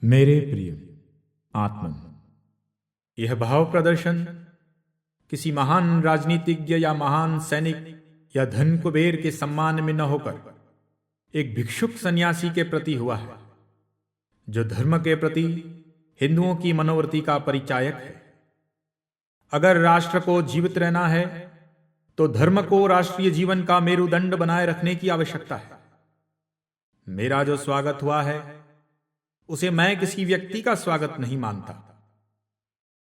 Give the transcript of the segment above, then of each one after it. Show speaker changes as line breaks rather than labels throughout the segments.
मेरे प्रिय आत्मन, यह भाव प्रदर्शन किसी महान राजनीतिज्ञ या महान सैनिक या धन कुबेर के सम्मान में न होकर एक भिक्षुक सन्यासी के प्रति हुआ है, जो धर्म के प्रति हिंदुओं की मनोवृत्ति का परिचायक है। अगर राष्ट्र को जीवित रहना है तो धर्म को राष्ट्रीय जीवन का मेरुदंड बनाए रखने की आवश्यकता है। मेरा जो स्वागत हुआ है उसे मैं किसी व्यक्ति का स्वागत नहीं मानता,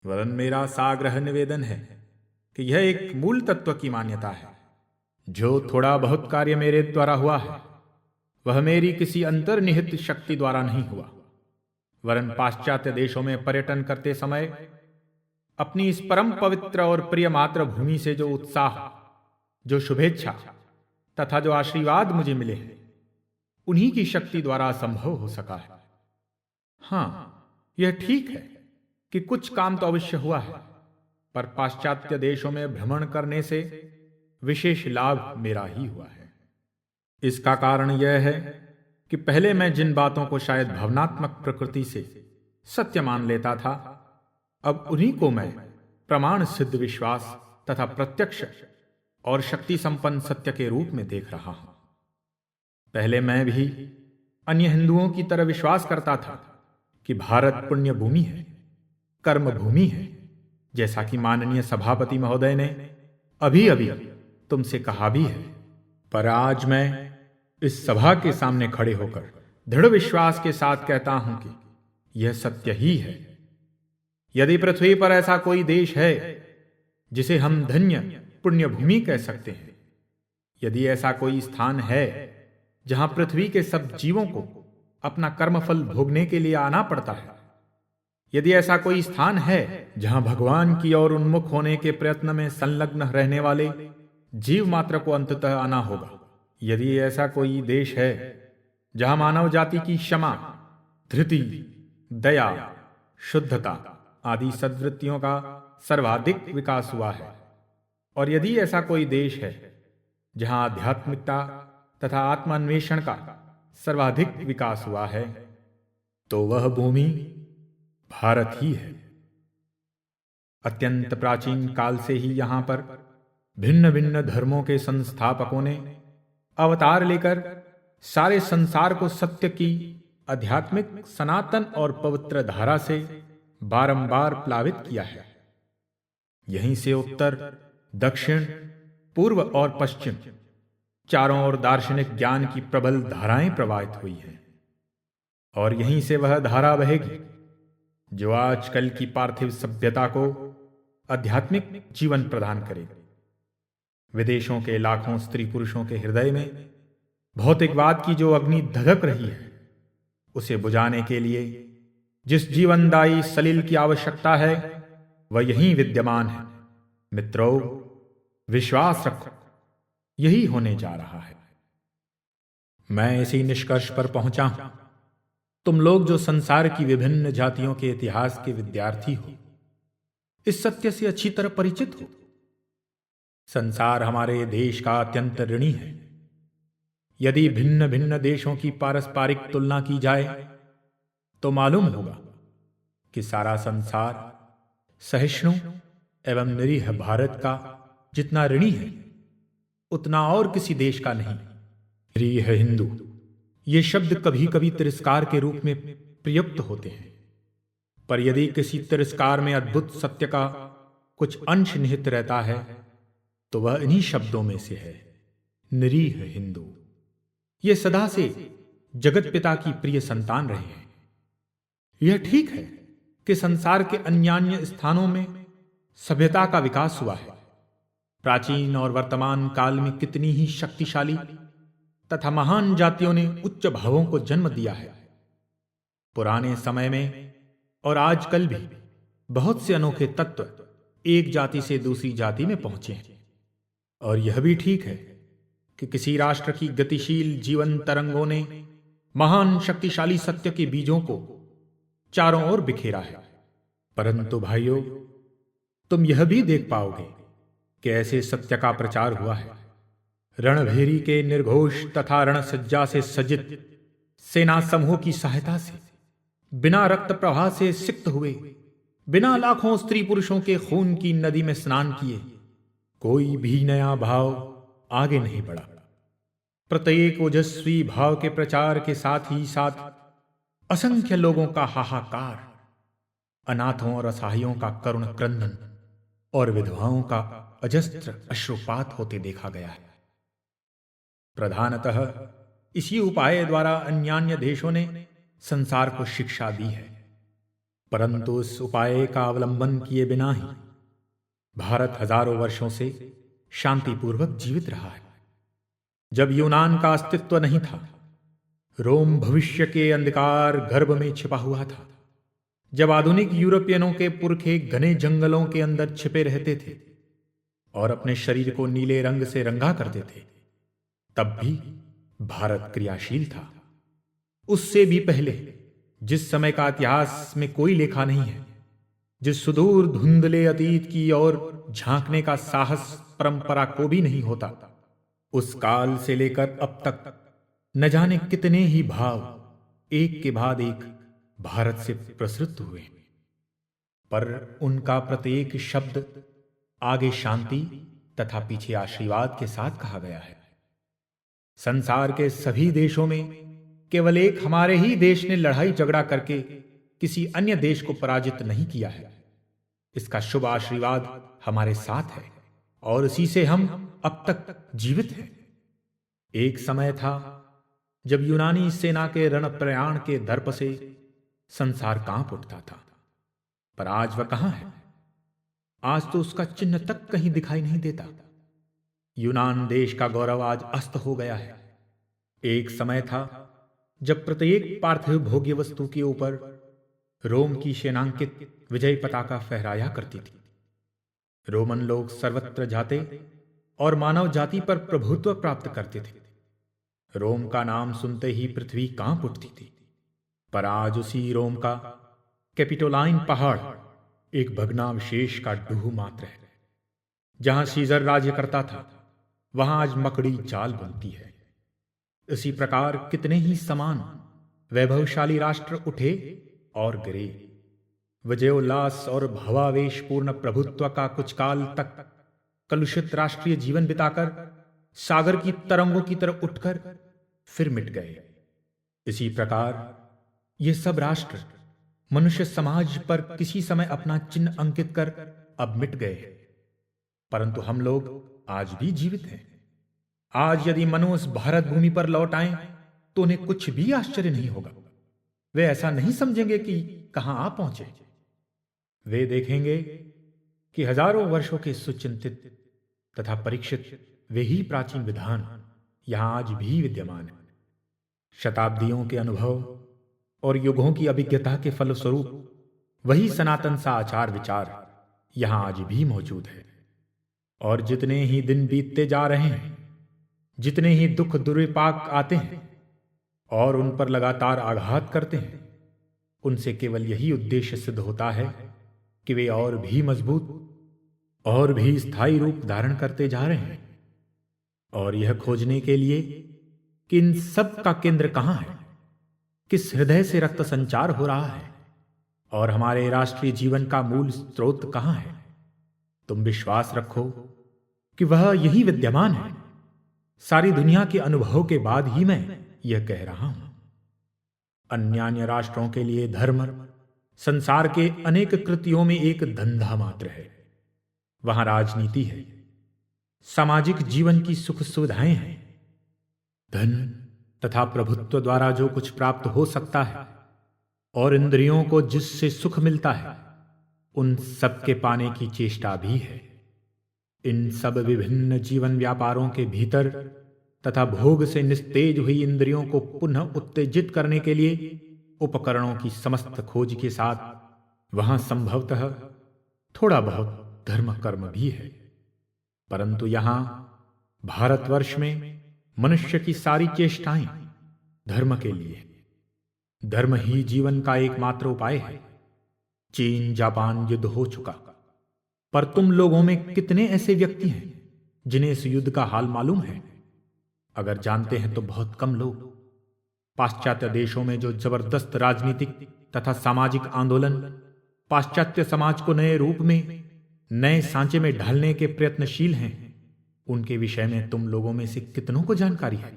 वरन मेरा साग्रह निवेदन है कि यह एक मूल तत्व की मान्यता है। जो थोड़ा बहुत कार्य मेरे द्वारा हुआ है वह मेरी किसी अंतर्निहित शक्ति द्वारा नहीं हुआ, वरन पाश्चात्य देशों में पर्यटन करते समय अपनी इस परम पवित्र और प्रिय मातृभूमि से जो उत्साह, जो शुभेच्छा तथा जो आशीर्वाद मुझे मिले हैं, उन्हीं की शक्ति द्वारा संभव हो सका है। हाँ, यह ठीक है कि कुछ काम तो अवश्य हुआ है, पर पाश्चात्य देशों में भ्रमण करने से विशेष लाभ मेरा ही हुआ है। इसका कारण यह है कि पहले मैं जिन बातों को शायद भावनात्मक प्रकृति से सत्य मान लेता था, अब उन्हीं को मैं प्रमाण सिद्ध विश्वास तथा प्रत्यक्ष और शक्ति संपन्न सत्य के रूप में देख रहा हूं। पहले मैं भी अन्य हिंदुओं की तरह विश्वास करता था कि भारत पुण्य भूमि है, कर्म भूमि है, जैसा कि माननीय सभापति महोदय ने अभी अभी तुमसे कहा भी है। पर आज मैं इस सभा के सामने खड़े होकर दृढ़ विश्वास के साथ कहता हूं कि यह सत्य ही है। यदि पृथ्वी पर ऐसा कोई देश है जिसे हम धन्य पुण्य भूमि कह सकते हैं, यदि ऐसा कोई स्थान है जहां पृथ्वी के सब जीवों को अपना कर्मफल भोगने के लिए आना पड़ता है, यदि ऐसा कोई स्थान है जहां भगवान की ओर उन्मुख होने के प्रयत्न में संलग्न रहने वाले जीव मात्र को अंततः आना होगा, यदि ऐसा कोई देश है जहां मानव जाति की क्षमा, धृति, दया, शुद्धता आदि सद्वृत्तियों का सर्वाधिक विकास हुआ है, और यदि ऐसा कोई देश है जहां आध्यात्मिकता तथा आत्मान्वेषण का सर्वाधिक विकास हुआ है, तो वह भूमि भारत ही है। अत्यंत प्राचीन काल से ही यहां पर भिन्न भिन्न धर्मों के संस्थापकों ने अवतार लेकर सारे संसार को सत्य की आध्यात्मिक सनातन और पवित्र धारा से बारंबार प्लावित किया है। यहीं से उत्तर, दक्षिण, पूर्व और पश्चिम चारों ओर दार्शनिक ज्ञान की प्रबल धाराएं प्रवाहित हुई हैं, और यहीं से वह धारा बहेगी जो आजकल की पार्थिव सभ्यता को आध्यात्मिक जीवन प्रदान करेगी। विदेशों के लाखों स्त्री पुरुषों के हृदय में भौतिकवाद की जो अग्नि धधक रही है, उसे बुझाने के लिए जिस जीवनदायी सलील की आवश्यकता है वह यहीं विद्यमान है। मित्रों, विश्वास रखो, यही होने जा रहा है। मैं इसी निष्कर्ष पर पहुंचा हूं। तुम लोग जो संसार की विभिन्न जातियों के इतिहास के विद्यार्थी हो, इस सत्य से अच्छी तरह परिचित हो। संसार हमारे देश का अत्यंत ऋणी है। यदि भिन्न भिन्न देशों की पारस्परिक तुलना की जाए तो मालूम होगा कि सारा संसार सहिष्णु एवं निरीह भारत का जितना ऋणी है, उतना और किसी देश का नहीं। निरीह हिंदू, ये शब्द कभी कभी तिरस्कार के रूप में प्रयुक्त होते हैं, पर यदि किसी तिरस्कार में अद्भुत सत्य का कुछ अंश निहित रहता है तो वह इन्हीं शब्दों में से है, निरीह हिंदू। ये सदा से जगत पिता की प्रिय संतान रहे हैं। यह ठीक है कि संसार के अन्यान्य स्थानों में सभ्यता का विकास हुआ है। प्राचीन और वर्तमान काल में कितनी ही शक्तिशाली तथा महान जातियों ने उच्च भावों को जन्म दिया है। पुराने समय में और आजकल भी बहुत से अनोखे तत्व एक जाति से दूसरी जाति में पहुंचे हैं, और यह भी ठीक है कि किसी राष्ट्र की गतिशील जीवन तरंगों ने महान शक्तिशाली सत्य के बीजों को चारों ओर बिखेरा है। परंतु भाइयों, तुम यह भी देख पाओगे कि ऐसे सत्य का प्रचार हुआ है रणभेरी के निर्घोष तथा रणसज्जा से सज्जित सेना समूह की सहायता से, बिना रक्त प्रवाह से सिक्त हुए, बिना लाखों स्त्री पुरुषों के खून की नदी में स्नान किए कोई भी नया भाव आगे नहीं बढ़ा। प्रत्येक ओजस्वी भाव के प्रचार के साथ ही साथ असंख्य लोगों का हाहाकार, अनाथों और असहायों का करुण क्रंदन और विधवाओं का अजस्त्र अश्रुपात होते देखा गया है। प्रधानतः इसी उपाय द्वारा अन्यान्य देशों ने संसार को शिक्षा दी है, परंतु इस उपाय का अवलंबन किए बिना ही भारत हजारों वर्षों से शांतिपूर्वक जीवित रहा है। जब यूनान का अस्तित्व नहीं था, रोम भविष्य के अंधकार गर्भ में छिपा हुआ था। जब आधुनिक यूरोपियनों के पुरखे घने जंगलों के अंदर छिपे रहते थे और अपने शरीर को नीले रंग से रंगा करते थे, तब भी भारत क्रियाशील था। उससे भी पहले, जिस समय का इतिहास में कोई लेखा नहीं है, जिस सुदूर धुंधले अतीत की ओर झांकने का साहस परंपरा को भी नहीं होता, उस काल से लेकर अब तक न जाने कितने ही भाव एक के बाद एक भारत से प्रसृत हुए, पर उनका प्रत्येक शब्द आगे शांति तथा पीछे आशीर्वाद के साथ कहा गया है। संसार के सभी देशों में केवल एक हमारे ही देश ने लड़ाई झगड़ा करके किसी अन्य देश को पराजित नहीं किया है। इसका शुभ आशीर्वाद हमारे साथ है और इसी से हम अब तक जीवित हैं। एक समय था जब यूनानी सेना के रण प्रयाण के दर्प से संसार कांप उठता था, पर आज वह कहां है? आज तो उसका चिन्ह तक कहीं दिखाई नहीं देता। यूनान देश का गौरव आज अस्त हो गया है। एक समय था जब प्रत्येक पार्थिव भोग्य वस्तु के ऊपर रोम की सेनांकित विजय पताका फहराया करती थी। रोमन लोग सर्वत्र जाते और मानव जाति पर प्रभुत्व प्राप्त करते थे। रोम का नाम सुनते ही पृथ्वी कांप उठती थी, पर आज उसी रोम का कैपिटोलाइन पहाड़ एक भग्नावशेष का डूह मात्र है। जहां सीजर राज्य करता था, वहां आज मकड़ी जाल बनती है। इसी प्रकार कितने ही समान वैभवशाली राष्ट्र उठे और गिरे। विजयोल्लास और भावावेशपूर्ण प्रभुत्व का कुछ काल तक कलुषित राष्ट्रीय जीवन बिताकर सागर की तरंगों की तरफ उठकर फिर मिट गए। इसी प्रकार ये सब राष्ट्र मनुष्य समाज पर किसी समय अपना चिन्ह अंकित कर अब मिट गए, परंतु हम लोग आज भी जीवित हैं। आज यदि मनुष्य भारत भूमि पर लौट आए तो उन्हें कुछ भी आश्चर्य नहीं होगा। वे ऐसा नहीं समझेंगे कि कहां आ पहुंचे। वे देखेंगे कि हजारों वर्षों के सुचिंतित तथा परीक्षित वे ही प्राचीन विधान यहां आज भी विद्यमान है। शताब्दियों के अनुभव और युगों की अभिज्ञता के फलस्वरूप वही सनातन सा आचार विचार यहां आज भी मौजूद है। और जितने ही दिन बीतते जा रहे हैं, जितने ही दुख दुर्विपाक आते हैं और उन पर लगातार आघात करते हैं, उनसे केवल यही उद्देश्य सिद्ध होता है कि वे और भी मजबूत और भी स्थायी रूप धारण करते जा रहे हैं। और यह खोजने के लिए कि इन सब का केंद्र कहां है, किस हृदय से रक्त संचार हो रहा है और हमारे राष्ट्रीय जीवन का मूल स्रोत कहां है, तुम विश्वास रखो कि वह यही विद्यमान है। सारी दुनिया के अनुभव के बाद ही मैं यह कह रहा हूं। अन्यान्य राष्ट्रों के लिए धर्म संसार के अनेक कृतियों में एक धंधा मात्र है। वहां राजनीति है, सामाजिक जीवन की सुख सुविधाएं हैं। धन तथा प्रभुत्व द्वारा जो कुछ प्राप्त हो सकता है और इंद्रियों को जिससे सुख मिलता है, उन सब के पाने की चेष्टा भी है। इन सब विभिन्न जीवन व्यापारों के भीतर तथा भोग से निस्तेज हुई इंद्रियों को पुनः उत्तेजित करने के लिए उपकरणों की समस्त खोज के साथ वहां संभवतः थोड़ा बहुत धर्म कर्म भी है। परंतु यहां भारतवर्ष में मनुष्य की सारी चेष्टाएं धर्म के लिए। धर्म ही जीवन का एकमात्र उपाय है। चीन जापान युद्ध हो चुका, पर तुम लोगों में कितने ऐसे व्यक्ति हैं जिन्हें इस युद्ध का हाल मालूम है? अगर जानते हैं तो बहुत कम लोग। पाश्चात्य देशों में जो जबरदस्त राजनीतिक तथा सामाजिक आंदोलन पाश्चात्य समाज को नए रूप में, नए सांचे में ढालने के प्रयत्नशील हैं, उनके विषय में तुम लोगों में से कितनों को जानकारी है?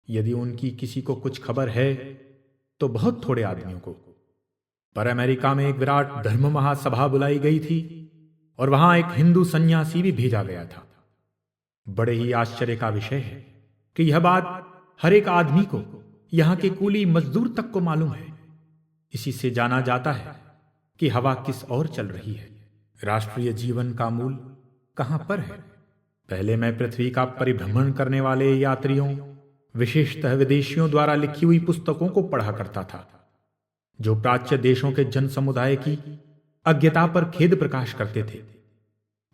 यदि उनकी किसी को कुछ खबर है तो बहुत थोड़े आदमियों को। पर अमेरिका में एक विराट धर्म महासभा बुलाई गई थी और वहां एक हिंदू सन्यासी भी भेजा गया था। बड़े ही आश्चर्य का विषय है कि यह बात हर एक आदमी को, यहां के कूली मजदूर तक को मालूम है। इसी से जाना जाता है कि हवा किस ओर चल रही है, राष्ट्रीय जीवन का मूल कहां पर है। पहले मैं पृथ्वी का परिभ्रमण करने वाले यात्रियों, विशेषतः विदेशियों द्वारा लिखी हुई पुस्तकों को पढ़ा करता था, जो प्राच्य देशों के जन समुदाय की अज्ञता पर खेद प्रकाश करते थे।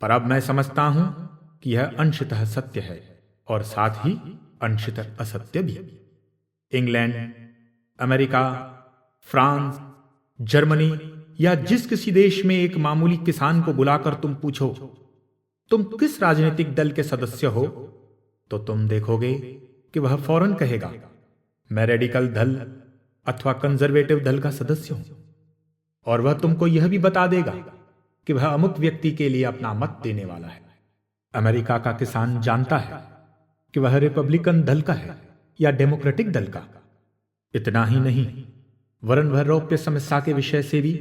पर अब मैं समझता हूं कि यह अंशतः सत्य है और साथ ही अंशतः असत्य भी। इंग्लैंड, अमेरिका, फ्रांस, जर्मनी या जिस किसी देश में एक मामूली किसान को बुलाकर तुम पूछो तुम किस राजनीतिक दल के सदस्य हो, तो तुम देखोगे कि वह फौरन कहेगा मैं रेडिकल दल अथवा कंजर्वेटिव दल का सदस्य हूं। और वह तुमको यह भी बता देगा कि वह अमुक व्यक्ति के लिए अपना मत देने वाला है। अमेरिका का किसान जानता है कि वह रिपब्लिकन दल का है या डेमोक्रेटिक दल का। इतना ही नहीं, वरन वह रौप्य समस्या के विषय से भी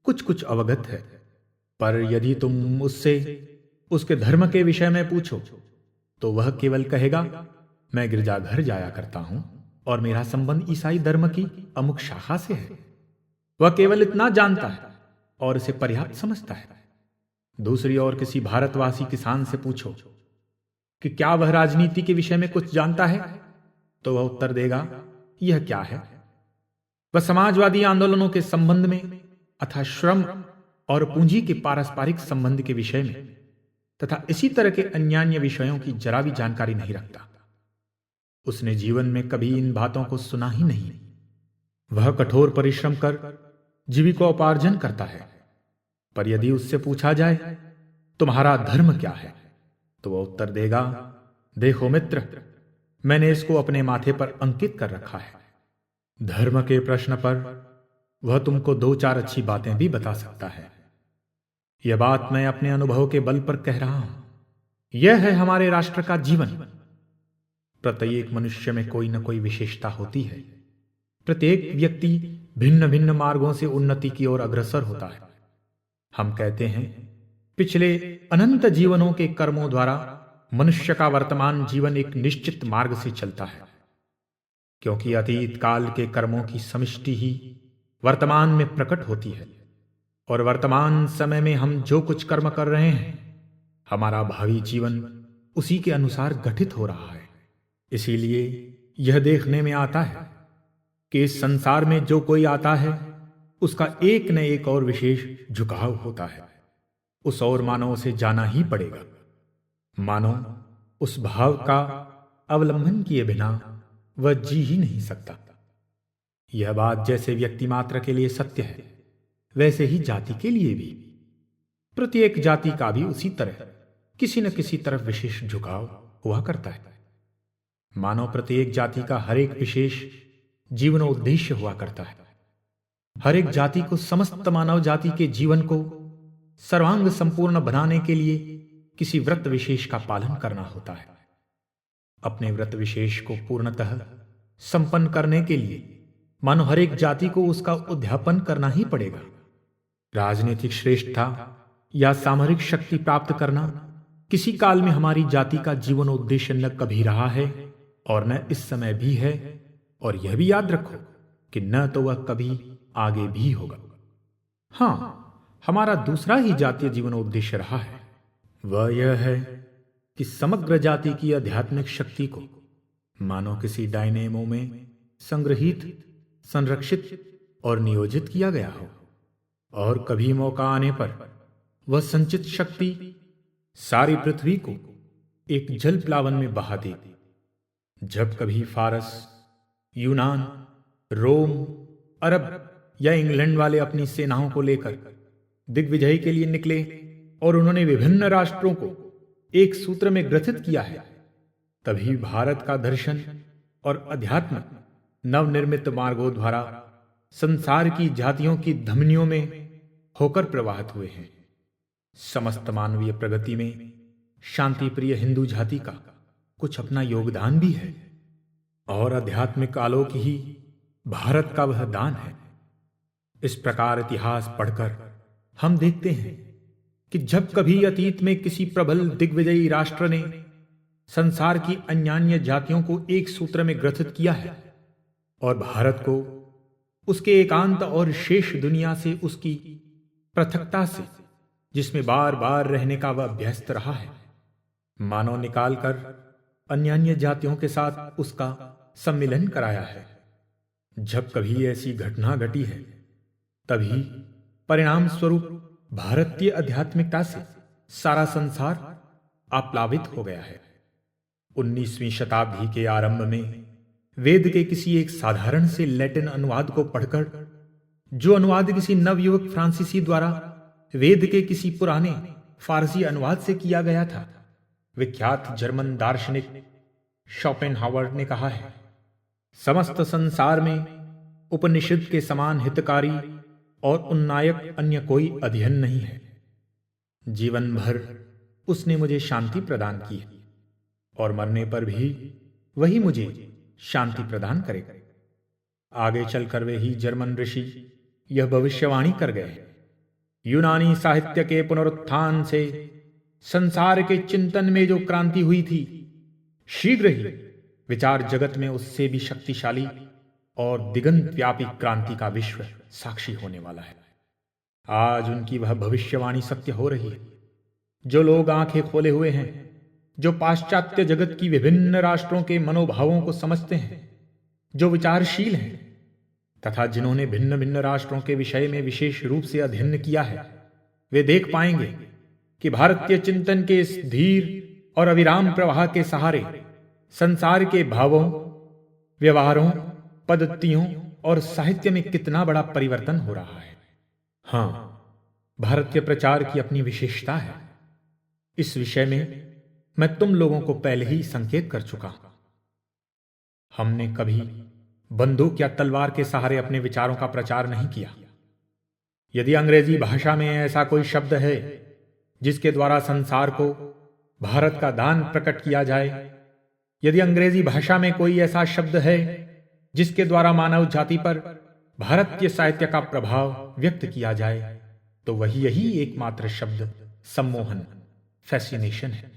कुछ कुछ अवगत है। पर यदि तुम उससे उसके धर्म के विषय में पूछो तो वह केवल कहेगा मैं गिरजाघर जाया करता हूं और मेरा संबंध ईसाई धर्म की अमुक शाखा से है। वह केवल इतना जानता है और इसे पर्याप्त समझता है। दूसरी ओर किसी भारतवासी किसान से पूछो कि क्या वह राजनीति के विषय में कुछ जानता है, तो वह उत्तर देगा यह क्या है। वह समाजवादी आंदोलनों के संबंध में अथवा श्रम और पूंजी के पारस्परिक संबंध के विषय में तथा इसी तरह के अन्यान्य विषयों की जरा भी जानकारी नहीं रखता। उसने जीवन में कभी इन बातों को सुना ही नहीं। वह कठोर परिश्रम कर जीविकोपार्जन करता है, पर यदि उससे पूछा जाए तुम्हारा धर्म क्या है, तो वह उत्तर देगा देखो मित्र, मैंने इसको अपने माथे पर अंकित कर रखा है। धर्म के प्रश्न पर वह तुमको दो चार अच्छी बातें भी बता सकता है। यह बात मैं अपने अनुभव के बल पर कह रहा हूं। यह है हमारे राष्ट्र का जीवन। प्रत्येक मनुष्य में कोई न कोई विशेषता होती है। प्रत्येक व्यक्ति भिन्न भिन्न मार्गों से उन्नति की ओर अग्रसर होता है। हम कहते हैं पिछले अनंत जीवनों के कर्मों द्वारा मनुष्य का वर्तमान जीवन एक निश्चित मार्ग से चलता है, क्योंकि अतीत काल के कर्मों की समष्टि ही वर्तमान में प्रकट होती है और वर्तमान समय में हम जो कुछ कर्म कर रहे हैं, हमारा भावी जीवन उसी के अनुसार गठित हो रहा है। इसीलिए यह देखने में आता है कि इस संसार में जो कोई आता है उसका एक न एक और विशेष झुकाव होता है। उस और मानो उसे जाना ही पड़ेगा। मानो उस भाव का अवलंबन किए बिना वह जी ही नहीं सकता। यह बात जैसे व्यक्ति मात्र के लिए सत्य है, वैसे ही जाति के लिए भी। प्रत्येक जाति का भी उसी तरह किसी न किसी तरफ विशेष झुकाव हुआ करता है। मानो प्रत्येक जाति का हर एक विशेष जीवन उद्देश्य हुआ करता है। हर एक जाति को समस्त मानव जाति के जीवन को सर्वांग संपूर्ण बनाने के लिए किसी व्रत विशेष का पालन करना होता है। अपने व्रत विशेष को पूर्णतः संपन्न करने के लिए मानो हर एक जाति को उसका उद्यापन करना ही पड़ेगा। राजनीतिक श्रेष्ठता या सामरिक शक्ति प्राप्त करना किसी काल में हमारी जाति का जीवन उद्देश्य न कभी रहा है और न इस समय भी है। और यह भी याद रखो कि न तो वह कभी आगे भी होगा। हां, हमारा दूसरा ही जातीय जीवन उद्देश्य रहा है। वह यह है कि समग्र जाति की आध्यात्मिक शक्ति को मानो किसी डायनेमो में संग्रहित, संरक्षित और नियोजित किया गया हो और कभी मौका आने पर वह संचित शक्ति सारी पृथ्वी को एक जल प्लावन में बहा दे। जब कभी फारस, यूनान, रोम, अरब या इंग्लैंड वाले अपनी सेनाओं को लेकर दिग्विजय के लिए निकले और उन्होंने विभिन्न राष्ट्रों को एक सूत्र में ग्रथित किया है, तभी भारत का दर्शन और अध्यात्म नवनिर्मित मार्गों द्वारा संसार की जातियों की धमनियों में होकर प्रवाहित हुए हैं। समस्त मानवीय प्रगति में शांति प्रिय हिंदू जाति का कुछ अपना योगदान भी है और आध्यात्मिक आलोक ही भारत का वह दान है। इस प्रकार इतिहास पढ़कर हम देखते हैं कि जब कभी अतीत में किसी प्रबल दिग्विजयी राष्ट्र ने संसार की अन्यान्य जातियों को एक सूत्र में ग्रथित किया है और भारत को उसके एकांत और शेष दुनिया से उसकी पृथकता से, जिसमें बार बार रहने का वह अभ्यस्त रहा है, मानव निकालकर अन्यान्य जातियों के साथ उसका सम्मिलन कराया है। जब कभी ऐसी घटना घटी है तभी परिणाम स्वरूप भारतीय आध्यात्मिकता से सारा संसार आप्लावित हो गया है। 19वीं शताब्दी के आरंभ में वेद के किसी एक साधारण से लैटिन अनुवाद को पढ़कर, जो अनुवाद किसी नवयुवक फ्रांसीसी द्वारा वेद के किसी पुराने फारसी अनुवाद से किया गया था, विख्यात जर्मन दार्शनिक शोपेनहावर ने कहा है, समस्त संसार में उपनिषद के समान हितकारी और उन्नायक अन्य कोई अध्ययन नहीं है। जीवन भर उसने मुझे शांति प्रदान की है और मरने पर भी वही मुझे शांति प्रदान करेगा। आगे चलकर वे ही जर्मन ऋषि यह भविष्यवाणी कर गए, यूनानी साहित्य के पुनरुत्थान से संसार के चिंतन में जो क्रांति हुई थी, शीघ्र ही विचार जगत में उससे भी शक्तिशाली और दिगंत व्यापी क्रांति का विश्व साक्षी होने वाला है। आज उनकी वह भविष्यवाणी सत्य हो रही है। जो लोग आंखें खोले हुए हैं, जो पाश्चात्य जगत की विभिन्न राष्ट्रों के मनोभावों को समझते हैं, जो विचारशील हैं तथा जिन्होंने भिन्न भिन्न राष्ट्रों के विषय में विशेष रूप से अध्ययन किया है, वे देख पाएंगे कि भारतीय चिंतन के इस धीर और अविराम प्रवाह के सहारे संसार के भावों, व्यवहारों, पद्धतियों और साहित्य में कितना बड़ा परिवर्तन हो रहा है। हां, भारतीय प्रचार की अपनी विशेषता है। इस विषय में मैं तुम लोगों को पहले ही संकेत कर चुका हूं। हमने कभी बंदूक या तलवार के सहारे अपने विचारों का प्रचार नहीं किया। यदि अंग्रेजी भाषा में ऐसा कोई शब्द है जिसके द्वारा संसार को भारत का दान प्रकट किया जाए, यदि अंग्रेजी भाषा में कोई ऐसा शब्द है जिसके द्वारा मानव जाति पर भारतीय साहित्य का प्रभाव व्यक्त किया जाए, तो वही यही एकमात्र शब्द सम्मोहन, फैसिनेशन है।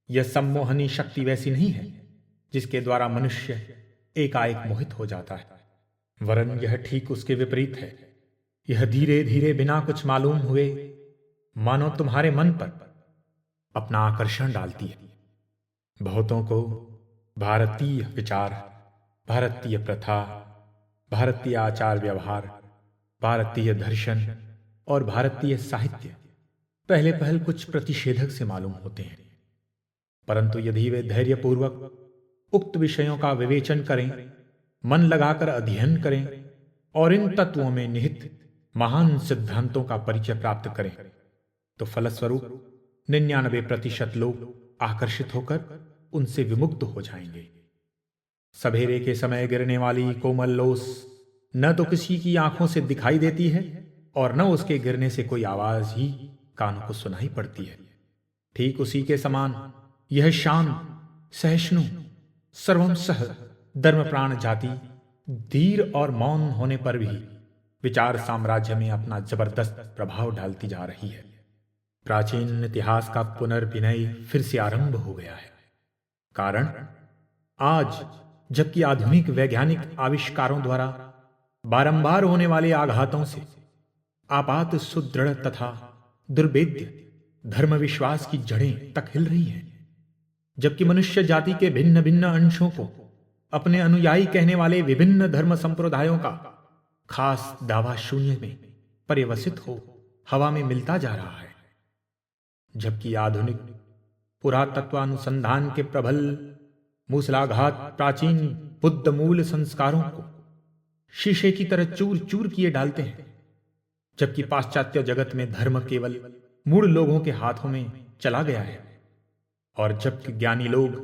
यह सम्मोहनी शक्ति वैसी नहीं है जिसके द्वारा मनुष्य एकाएक मोहित हो जाता है, वरन यह ठीक उसके विपरीत है। यह धीरे धीरे बिना कुछ मालूम हुए मानो तुम्हारे मन पर अपना आकर्षण डालती है। बहुतों को भारतीय विचार, भारतीय प्रथा, भारतीय आचार व्यवहार, भारतीय दर्शन और भारतीय साहित्य पहले पहल कुछ प्रतिषेधक से मालूम होते हैं, परंतु यदि वे धैर्यपूर्वक उक्त विषयों का विवेचन करें, मन लगाकर अध्ययन करें और इन तत्वों में निहित महान सिद्धांतों का परिचय प्राप्त करें, तो फलस्वरूप 99% लोग आकर्षित होकर उनसे विमुक्त हो जाएंगे। सवेरे के समय गिरने वाली कोमल लोस न तो किसी की आंखों से दिखाई देती है और न उसके गिरने से कोई आवाज ही कानों को सुनाई पड़ती है। ठीक उसी के समान यह शांत, सहिष्णु, सर्वम सह धर्म प्राण जाति धीर और मौन होने पर भी विचार साम्राज्य में अपना जबरदस्त प्रभाव डालती जा रही है। प्राचीन इतिहास का पुनर्विनय फिर से आरंभ हो गया है। कारण, आज जबकि आधुनिक वैज्ञानिक आविष्कारों द्वारा बारंबार होने वाले आघातों से आपात सुदृढ़ तथा दुर्भेद्य धर्म विश्वास की जड़ें तक हिल रही हैं, जबकि मनुष्य जाति के भिन्न भिन्न अंशों को अपने अनुयायी कहने वाले विभिन्न धर्म संप्रदायों का खास दावा शून्य में पर्यवसित हो हवा में मिलता जा रहा है, जबकि आधुनिक पुरातत्वानुसंधान के प्रबल मूसलाघात प्राचीन बुद्ध मूल संस्कारों को शीशे की तरह चूर चूर किए डालते हैं, जबकि पाश्चात्य जगत में धर्म केवल मूढ़ लोगों के हाथों में चला गया है, और जबकि ज्ञानी लोग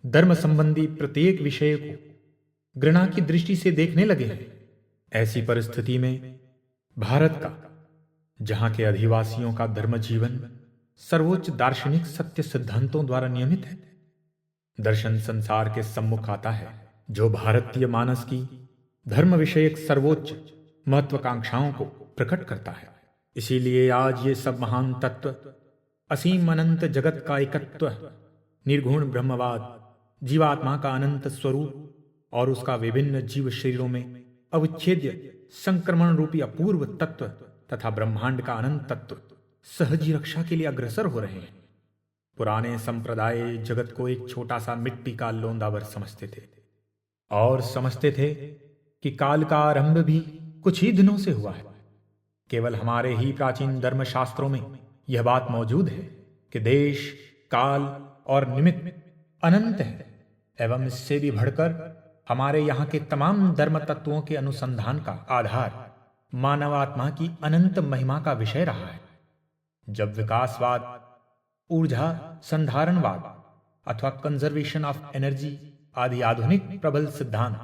धर्म संबंधी प्रत्येक विषय को घृणा की दृष्टि से देखने लगे हैं, ऐसी परिस्थिति में भारत का, जहां के अधिवासियों का धर्म जीवन सर्वोच्च दार्शनिक सत्य सिद्धांतों द्वारा नियमित है, दर्शन संसार के सम्मुख आता है, जो भारतीय मानस की धर्म विषयक सर्वोच्च महत्वाकांक्षाओं को प्रकट करता है। इसीलिए आज ये सब महान तत्व, असीम अनंत जगत का एकत्व, निर्गुण ब्रह्मवाद, जीवात्मा का अनंत स्वरूप और उसका विभिन्न जीव शरीरों में अविच्छेद्य संक्रमण रूपी अपूर्व तत्व तथा ब्रह्मांड का अनंत तत्व सहजी रक्षा के लिए अग्रसर हो रहे हैं। पुराने संप्रदाय जगत को एक छोटा सा मिट्टी का लोंदावर समझते थे और समझते थे कि काल का आरंभ भी कुछ ही दिनों से हुआ है। केवल हमारे ही प्राचीन धर्मशास्त्रों में यह बात मौजूद है कि देश, काल और निमित्त अनंत है एवं इससे भी बढ़कर हमारे यहाँ के तमाम धर्म तत्वों के अनुसंधान का आधार मानवात्मा की अनंत महिमा का विषय रहा है। जब विकासवाद, ऊर्जा संधारणवाद अथवा कंजर्वेशन ऑफ एनर्जी आदि आधुनिक प्रबल सिद्धांत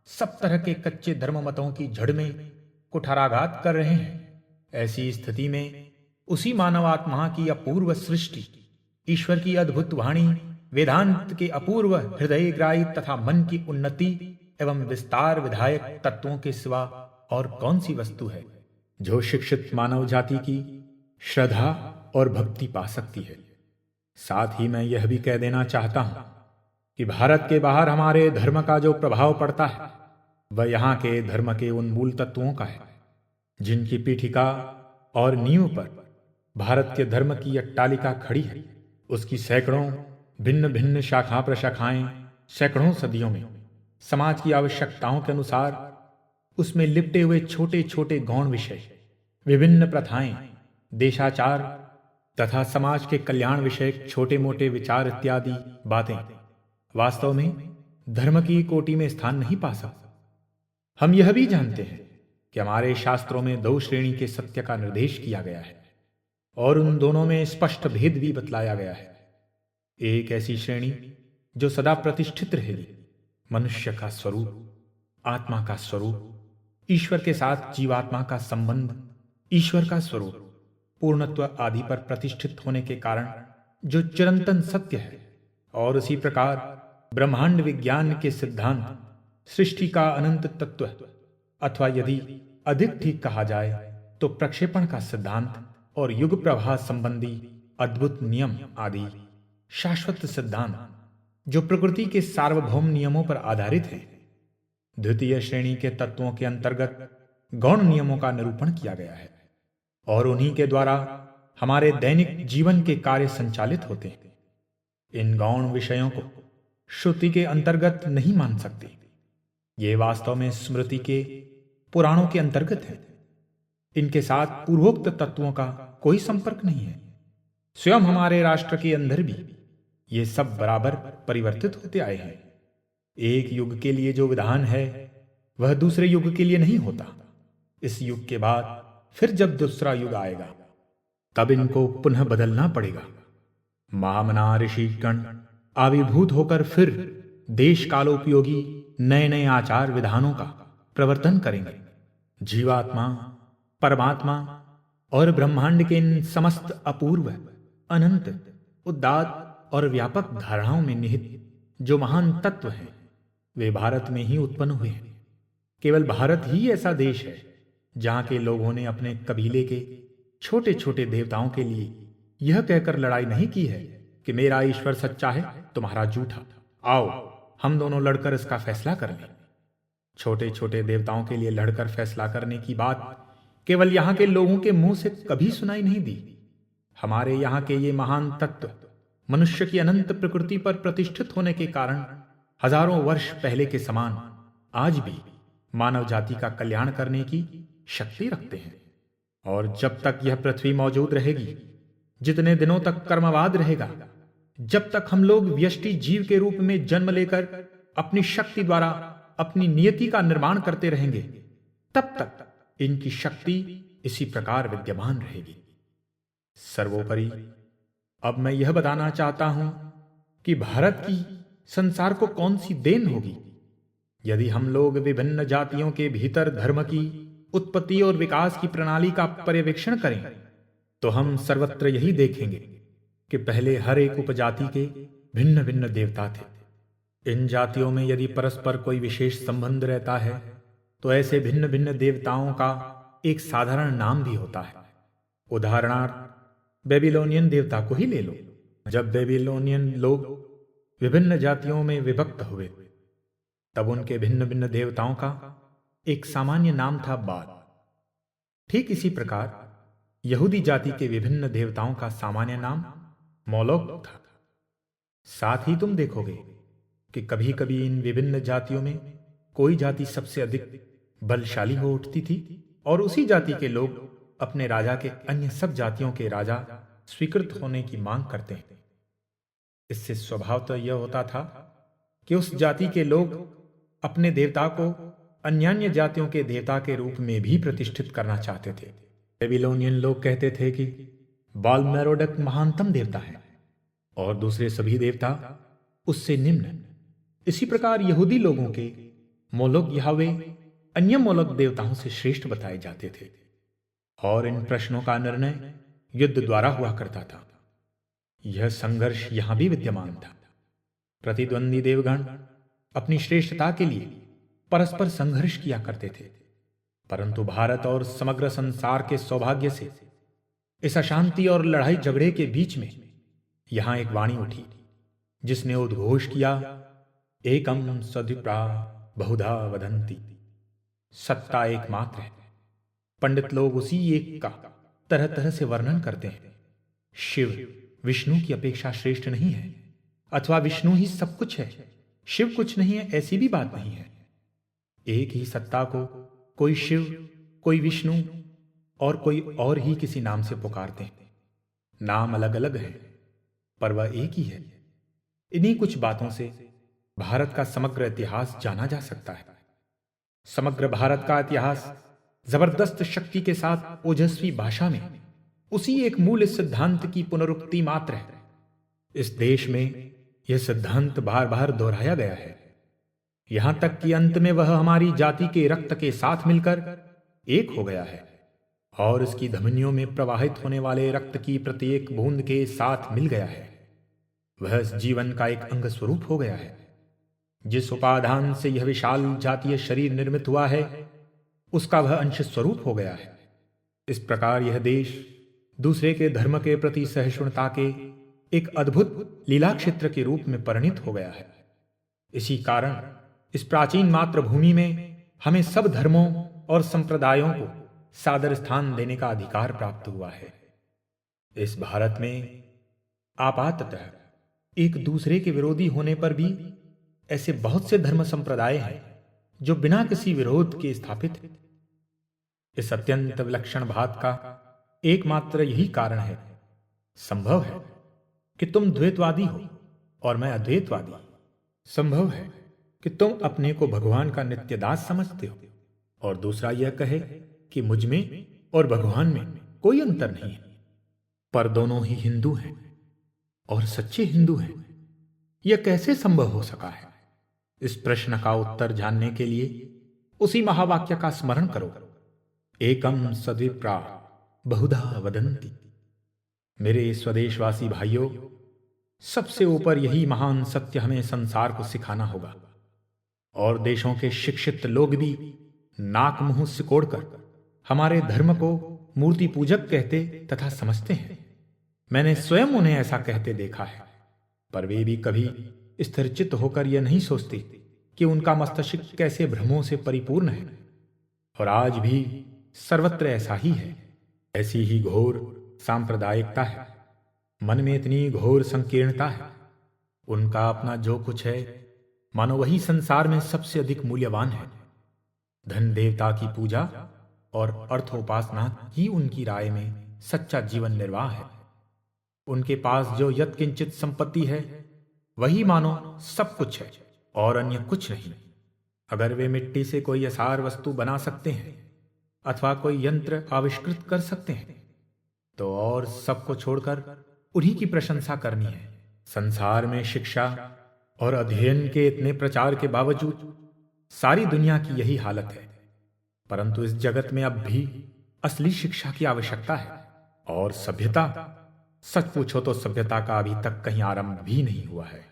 सब तरह के कच्चे धर्म मतों की जड़ में कुठाराघात कर रहे हैं, ऐसी स्थिति में उसी मानवात्मा की अपूर्व सृष्टि, ईश्वर की अद्भुत वाणी, वेदांत के अपूर्व हृदयग्राही तथा मन की उन्नति एवं विस्तार विधायक तत्वों के सिवा और कौन सी वस्तु है जो शिक्षित मानव जाति की श्रद्धा और भक्ति पा सकती है। साथ ही मैं यह भी कह देना चाहता हूं कि भारत के बाहर हमारे धर्म का जो प्रभाव पड़ता है वह यहाँ के धर्म के उन मूल तत्वों का है जिनकी पीठिका और नींव पर भारत के धर्म की अट्टालिका खड़ी है। उसकी सैकड़ों भिन्न भिन्न शाखा प्रशाखाएं सैकड़ों सदियों में समाज की आवश्यकताओं के अनुसार उसमें लिपटे हुए छोटे छोटे गौण विषय, विभिन्न प्रथाएं, देशाचार तथा समाज के कल्याण विषयक छोटे मोटे विचार इत्यादि बातें वास्तव में धर्म की कोटि में स्थान नहीं पा सकती। हम यह भी जानते हैं कि हमारे शास्त्रों में दो श्रेणी के सत्य का निर्देश किया गया है और उन दोनों में स्पष्ट भेद भी बतलाया गया है। एक ऐसी श्रेणी जो सदा प्रतिष्ठित रहेगी, मनुष्य का स्वरूप, आत्मा का स्वरूप, ईश्वर के साथ जीवात्मा का संबंध, ईश्वर का स्वरूप, पूर्णत्व आदि पर प्रतिष्ठित होने के कारण जो चिरंतन सत्य है, और उसी प्रकार ब्रह्मांड विज्ञान के सिद्धांत, सृष्टि का अनंत तत्व अथवा यदि अधिक ठीक कहा जाए तो प्रक्षेपण का सिद्धांत और युग प्रवाह संबंधी अद्भुत नियम आदि शाश्वत सिद्धांत जो प्रकृति के सार्वभौम नियमों पर आधारित है। द्वितीय श्रेणी के तत्वों के अंतर्गत गौण नियमों का निरूपण किया गया है और उन्हीं के द्वारा हमारे दैनिक जीवन के कार्य संचालित होते हैं। इन गौण विषयों को श्रुति के अंतर्गत नहीं मान सकते। ये वास्तव में स्मृति के, पुराणों के अंतर्गत है। इनके साथ पूर्वोक्त तत्वों का कोई संपर्क नहीं है। स्वयं हमारे राष्ट्र के अंदर भी ये सब बराबर परिवर्तित होते आए हैं। एक युग के लिए जो विधान है वह दूसरे युग के लिए नहीं होता। इस युग के बाद फिर जब दूसरा युग आएगा तब इनको पुनः बदलना पड़ेगा। महामना ऋषिगण आविर्भूत होकर फिर देश कालोपयोगी नए नए आचार विधानों का प्रवर्तन करेंगे। जीवात्मा, परमात्मा और ब्रह्मांड के इन समस्त अपूर्व, अनंत, उदात्त और व्यापक धारणाओं में निहित जो महान तत्व हैं वे भारत में ही उत्पन्न हुए हैं। केवल भारत ही ऐसा देश है जहां के लोगों ने अपने कबीले के छोटे छोटे देवताओं के लिए यह कहकर लड़ाई नहीं की है कि मेरा ईश्वर सच्चा है, तुम्हारा झूठा, आओ हम दोनों लड़कर इसका फैसला कर लें। छोटे छोटे देवताओं के लिए लड़कर फैसला करने की बात केवल यहाँ के लोगों के मुंह से कभी सुनाई नहीं दी। हमारे यहाँ के ये महान तत्व मनुष्य की अनंत प्रकृति पर प्रतिष्ठित होने के कारण हजारों वर्ष पहले के समान आज भी मानव जाति का कल्याण करने की शक्ति रखते हैं। और जब तक यह पृथ्वी मौजूद रहेगी, जितने दिनों तक कर्मवाद रहेगा, जब तक हम लोग व्यष्टि जीव के रूप में जन्म लेकर अपनी शक्ति द्वारा अपनी नियति का निर्माण करते रहेंगे, तब तक इनकी शक्ति इसी प्रकार विद्यमान रहेगी। सर्वोपरि अब मैं यह बताना चाहता हूं कि भारत की संसार को कौन सी देन होगी यदि हम लोग विभिन्न जातियों के भीतर धर्म की उत्पत्ति और विकास की प्रणाली का पर्यवेक्षण करें तो हम सर्वत्र यही देखेंगे कि पहले हर एक उपजाति के भिन्न भिन्न देवता थे। इन जातियों में यदि परस्पर कोई विशेष संबंध रहता है तो ऐसे भिन्न भिन्न देवताओं का एक साधारण नाम भी होता है। उदाहरणार्थ बेबीलोनियन देवता को ही ले लो। जब बेबीलोनियन लोग विभिन्न जातियों में विभक्त हुए तब उनके भिन्न भिन्न देवताओं का एक सामान्य नाम था बाल। ठीक इसी प्रकार यहूदी जाति के विभिन्न देवताओं का सामान्य नाम मोलोक था। साथ ही तुम देखोगे कि कभी कभी इन विभिन्न जातियों में कोई जाति सबसे अधिक बलशाली हो उठती थी और उसी जाति के लोग अपने राजा के अन्य सब जातियों के राजा स्वीकृत होने की मांग करते हैं। इससे स्वभाव तो यह होता था कि उस जाति के लोग अपने देवता को अन्य जातियों के देवता के रूप में भी प्रतिष्ठित करना चाहते थे। बेबीलोनियन लोग कहते थे कि बाल मेरोडक महानतम देवता है और दूसरे सभी देवता उससे निम्न। इसी प्रकार यहूदी लोगों के मोलोक यहोवे अन्य मोलोक देवताओं से श्रेष्ठ बताए जाते थे और इन प्रश्नों का निर्णय युद्ध द्वारा हुआ करता था। यह संघर्ष यहां भी विद्यमान था। प्रतिद्वंदी देवगण अपनी श्रेष्ठता के लिए परस्पर संघर्ष किया करते थे, परंतु भारत और समग्र संसार के सौभाग्य से इस अशांति और लड़ाई झगड़े के बीच में यहां एक वाणी उठी जिसने उद्घोष किया, एकम सद्विप्रा बहुधा वदंती। सत्ता एकमात्र है। पंडित लोग उसी एक का तरह तरह से वर्णन करते हैं। शिव विष्णु की अपेक्षा श्रेष्ठ नहीं है, अथवा विष्णु ही सब कुछ है, शिव कुछ नहीं है, ऐसी भी बात नहीं है। एक ही सत्ता को कोई शिव, कोई विष्णु और कोई और ही किसी नाम से पुकारते हैं। नाम अलग अलग है पर वह एक ही है। इन्हीं कुछ बातों से भारत का समग्र इतिहास जाना जा सकता है। समग्र भारत का इतिहास जबरदस्त शक्ति के साथ ओजस्वी भाषा में उसी एक मूल सिद्धांत की पुनरुक्ति मात्र है। इस देश में यह सिद्धांत बार बार दोहराया गया है, यहां तक कि अंत में वह हमारी जाति के रक्त के साथ मिलकर एक हो गया है और इसकी धमनियों में प्रवाहित होने वाले रक्त की प्रत्येक बूंद के साथ मिल गया है। वह इस जीवन का एक अंग स्वरूप हो गया है। जिस उपादान से यह विशाल जातीय शरीर निर्मित हुआ है उसका वह अंश स्वरूप हो गया है। इस प्रकार यह देश दूसरे के धर्म के प्रति सहिष्णुता के एक अद्भुत लीला क्षेत्र के रूप में परिणित हो गया है। इसी कारण इस प्राचीन मातृभूमि में हमें सब धर्मों और संप्रदायों को सादर स्थान देने का अधिकार प्राप्त हुआ है। इस भारत में आपाततः एक दूसरे के विरोधी होने पर भी ऐसे बहुत से धर्म संप्रदाय हैं जो बिना किसी विरोध के स्थापित हैं। इस अत्यंत विलक्षण बात का एकमात्र यही कारण है। संभव है कि तुम द्वैतवादी हो और मैं अद्वैतवादी। संभव है कि तुम अपने को भगवान का नित्य दास समझते हो और दूसरा यह कहे कि मुझ में और भगवान में कोई अंतर नहीं है, पर दोनों ही हिंदू हैं और सच्चे हिंदू हैं। यह कैसे संभव हो सका है? इस प्रश्न का उत्तर जानने के लिए उसी महावाक्य का स्मरण करो, एकम सद्विप्रा बहुधा वदंती। मेरे स्वदेशवासी भाइयों, सबसे ऊपर यही महान सत्य हमें संसार को सिखाना होगा और देशों के शिक्षित लोग भी नाक मुंह सिकोड़कर हमारे धर्म को मूर्ति पूजक कहते तथा समझते हैं। मैंने स्वयं उन्हें ऐसा कहते देखा है, पर वे भी कभी स्थिरचित्त होकर यह नहीं सोचते कि उनका मस्तिष्क कैसे भ्रमों से परिपूर्ण है। और आज भी सर्वत्र ऐसा ही है। ऐसी ही घोर सांप्रदायिकता है, मन में इतनी घोर संकीर्णता है। उनका अपना जो कुछ है मानो वही संसार में सबसे अधिक मूल्यवान है। धन देवता की पूजा और अर्थोपासना ही उनकी राय में सच्चा जीवन निर्वाह है। उनके पास जो यत्किंचित संपत्ति है वही मानो सब कुछ है और अन्य कुछ नहीं। अगर वे मिट्टी से कोई असार वस्तु बना सकते हैं अथवा कोई यंत्र आविष्कृत कर सकते हैं तो और सबको छोड़कर उन्हीं की प्रशंसा करनी है। संसार में शिक्षा और अध्ययन के इतने प्रचार के बावजूद सारी दुनिया की यही हालत है। परंतु इस जगत में अब भी असली शिक्षा की आवश्यकता है। और सभ्यता, सच पूछो तो सभ्यता का अभी तक कहीं आरंभ भी नहीं हुआ है।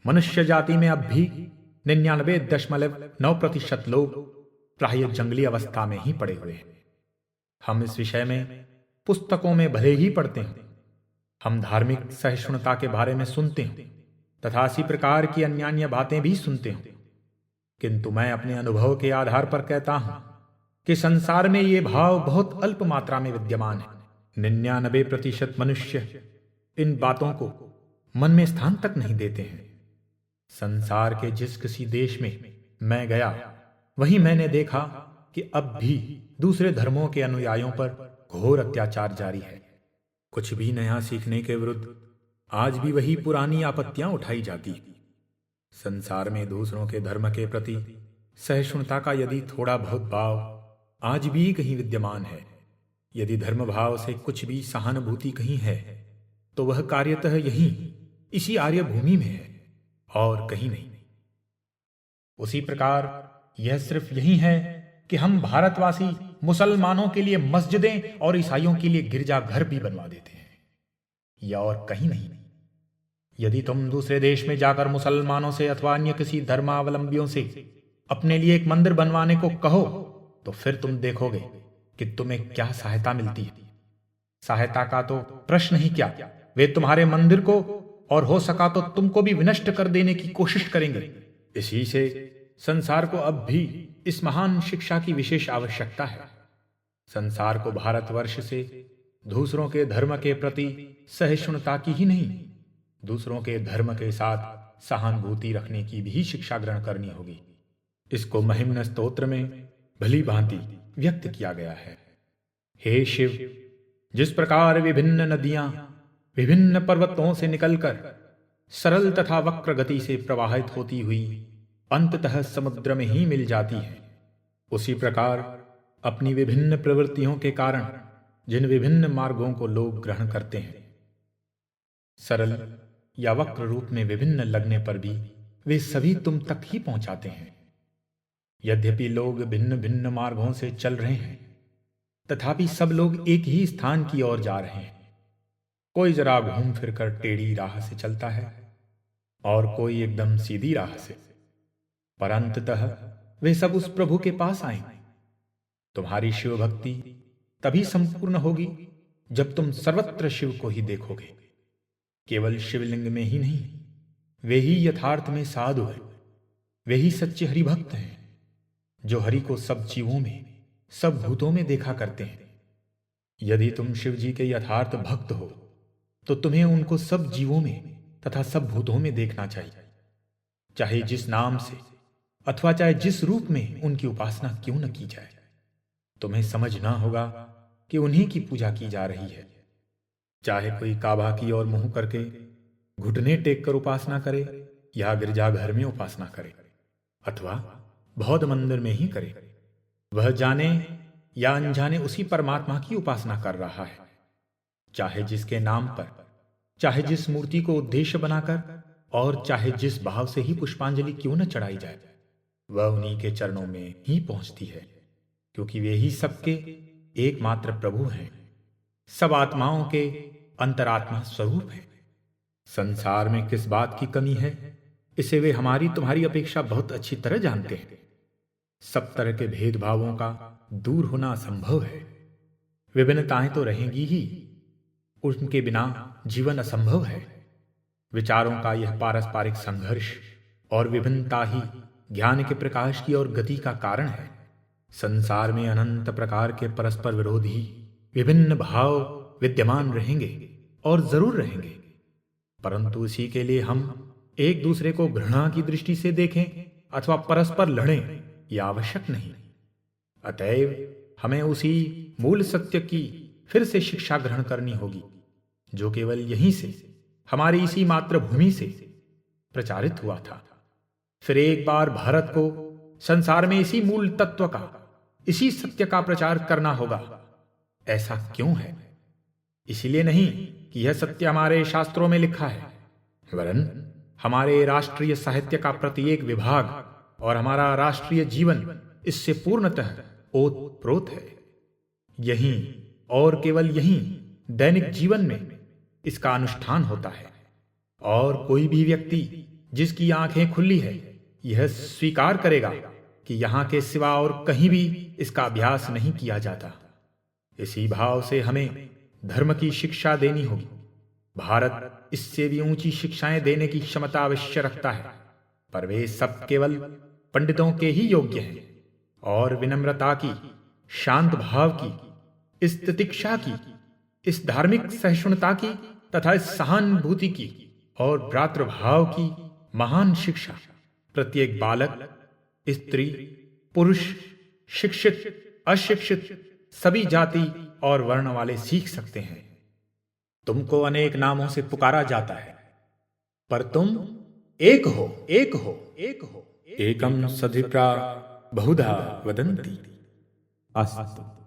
मनुष्य जाति में अब भी 99.9% लोग प्राय जंगली अवस्था में ही पड़े हुए हैं। हम इस विषय में पुस्तकों में भले ही पढ़ते हैं, हम धार्मिक सहिष्णुता के बारे में सुनते हैं तथा इसी प्रकार की अन्य बातें भी सुनते हैं, किंतु मैं अपने अनुभव के आधार पर कहता हूं कि संसार में ये भाव बहुत अल्प मात्रा में विद्यमान है। 99% मनुष्य इन बातों को मन में स्थान तक नहीं देते हैं। संसार के जिस किसी देश में मैं गया, वहीं मैंने देखा कि अब भी दूसरे धर्मों के अनुयायियों पर घोर अत्याचार जारी है। कुछ भी नया सीखने के विरुद्ध आज भी वही पुरानी आपत्तियां उठाई जाती। संसार में दूसरों के धर्म के प्रति सहिष्णुता का यदि थोड़ा बहुत भाव आज भी कहीं विद्यमान है, यदि धर्म भाव से कुछ भी सहानुभूति कहीं है, तो वह कार्यतः यहीं इसी आर्य भूमि में है और कहीं नहीं। उसी प्रकार यह सिर्फ यही है कि हम भारतवासी मुसलमानों के लिए मस्जिदें और ईसाइयों के लिए गिरजाघर भी बनवा देते हैं, या और कहीं नहीं। यदि तुम दूसरे देश में जाकर मुसलमानों से अथवा अन्य किसी धर्मावलंबियों से अपने लिए एक मंदिर बनवाने को कहो, तो फिर तुम देखोगे कि तुम्हें क्या सहायता मिलती है। सहायता का तो प्रश्न ही क्या, वे तुम्हारे मंदिर को और हो सका तो तुमको भी विनष्ट कर देने की कोशिश करेंगे। इसी से संसार को अब भी इस महान शिक्षा की विशेष आवश्यकता है। संसार को भारतवर्ष से दूसरों के धर्म के प्रति सहिष्णुता की ही नहीं, दूसरों के धर्म के साथ सहानुभूति रखने की भी शिक्षा ग्रहण करनी होगी। इसको महिम्न स्तोत्र में भली भांति व्यक्त किया गया है। हे शिव, जिस प्रकार विभिन्न नदियां विभिन्न पर्वतों से निकलकर सरल तथा वक्र गति से प्रवाहित होती हुई अंततः समुद्र में ही मिल जाती है, उसी प्रकार अपनी विभिन्न प्रवृत्तियों के कारण जिन विभिन्न मार्गों को लोग ग्रहण करते हैं, सरल या वक्र रूप में विभिन्न लगने पर भी वे सभी तुम तक ही पहुंचाते हैं। यद्यपि लोग भिन्न भिन्न मार्गों से चल रहे हैं, तथापि सब लोग एक ही स्थान की ओर जा रहे हैं। कोई जरा घूम फिरकर टेढ़ी राह से चलता है और कोई एकदम सीधी राह से, पर अंततः वे सब उस प्रभु के पास आएंगे। तुम्हारी शिव भक्ति तभी संपूर्ण होगी जब तुम सर्वत्र शिव को ही देखोगे। केवल शिवलिंग में ही नहीं, वे ही यथार्थ में साधु हैं, वे ही सच्चे हरिभक्त हैं, जो हरि को सब जीवों में, सब भूतों में देखा करते हैं। यदि तुम शिव जी के यथार्थ भक्त हो, तो तुम्हें उनको सब जीवों में तथा सब भूतों में देखना चाहिए, चाहे जिस नाम से अथवा चाहे जिस रूप में उनकी उपासना क्यों न की जाए। तुम्हें समझना होगा कि उन्हीं की पूजा की जा रही है। चाहे कोई काबा की ओर मुंह करके घुटने टेक कर उपासना करे, या गिरजाघर में उपासना करे, अथवा बौद्ध मंदिर में ही करे, वह जाने या अनजाने उसी परमात्मा की उपासना कर रहा है। चाहे जिसके नाम पर, चाहे जिस मूर्ति को उद्देश्य बनाकर और चाहे जिस भाव से ही पुष्पांजलि क्यों न चढ़ाई जाए, वह उन्हीं के चरणों में ही पहुंचती है, क्योंकि वे ही सबके एकमात्र प्रभु हैं, सब आत्माओं के अंतरात्मा स्वरूप हैं। संसार में किस बात की कमी है, इसे वे हमारी तुम्हारी अपेक्षा बहुत अच्छी तरह जानते हैं। सब तरह के भेदभावों का दूर होना असंभव है। विभिन्नताएं तो रहेंगी ही, उनके बिना जीवन असंभव है। विचारों का यह पारस्परिक संघर्ष और विभिन्नता ही ज्ञान के प्रकाश की ओर गति का कारण है। संसार में अनंत प्रकार के परस्पर विरोधी विभिन्न भाव विद्यमान रहेंगे और जरूर रहेंगे, परंतु इसी के लिए हम एक दूसरे को घृणा की दृष्टि से देखें अथवा परस्पर लड़ें, यह आवश्यक नहीं। अतएव हमें उसी मूल सत्य की फिर से शिक्षा ग्रहण करनी होगी, जो केवल यहीं से, हमारी इसी मातृभूमि से प्रचारित हुआ था। फिर एक बार भारत को संसार में इसी मूल तत्व का, इसी सत्य का प्रचार करना होगा। ऐसा क्यों है? इसलिए नहीं कि यह सत्य हमारे शास्त्रों में लिखा है, वरन हमारे राष्ट्रीय साहित्य का प्रत्येक विभाग और हमारा राष्ट्रीय जीवन इससे पूर्णतः ओतप्रोत है। यहीं और केवल यहीं दैनिक जीवन में इसका अनुष्ठान होता है, और कोई भी व्यक्ति जिसकी आंखें खुली है यह स्वीकार करेगा कि यहाँ के सिवा और कहीं भी इसका अभ्यास नहीं किया जाता। इसी भाव से हमें धर्म की शिक्षा देनी होगी। भारत इससे भी ऊंची शिक्षाएं देने की क्षमता अवश्य रखता है, पर वे सब केवल पंडितों के ही योग्य हैं। और विनम्रता की, शांत भाव की, इस तितिक्षा की, इस धार्मिक सहिष्णुता की तथा इस सहानुभूति की और भ्रातृभाव की महान शिक्षा प्रत्येक बालक, स्त्री, पुरुष, शिक्षित, अशिक्षित, सभी जाति और वर्ण वाले सीख सकते हैं। तुमको अनेक नामों से पुकारा जाता है, पर तुम एक हो, एक हो, एक हो। एकम सधिप्रा बहुधा वदन्ति।
अस्तु।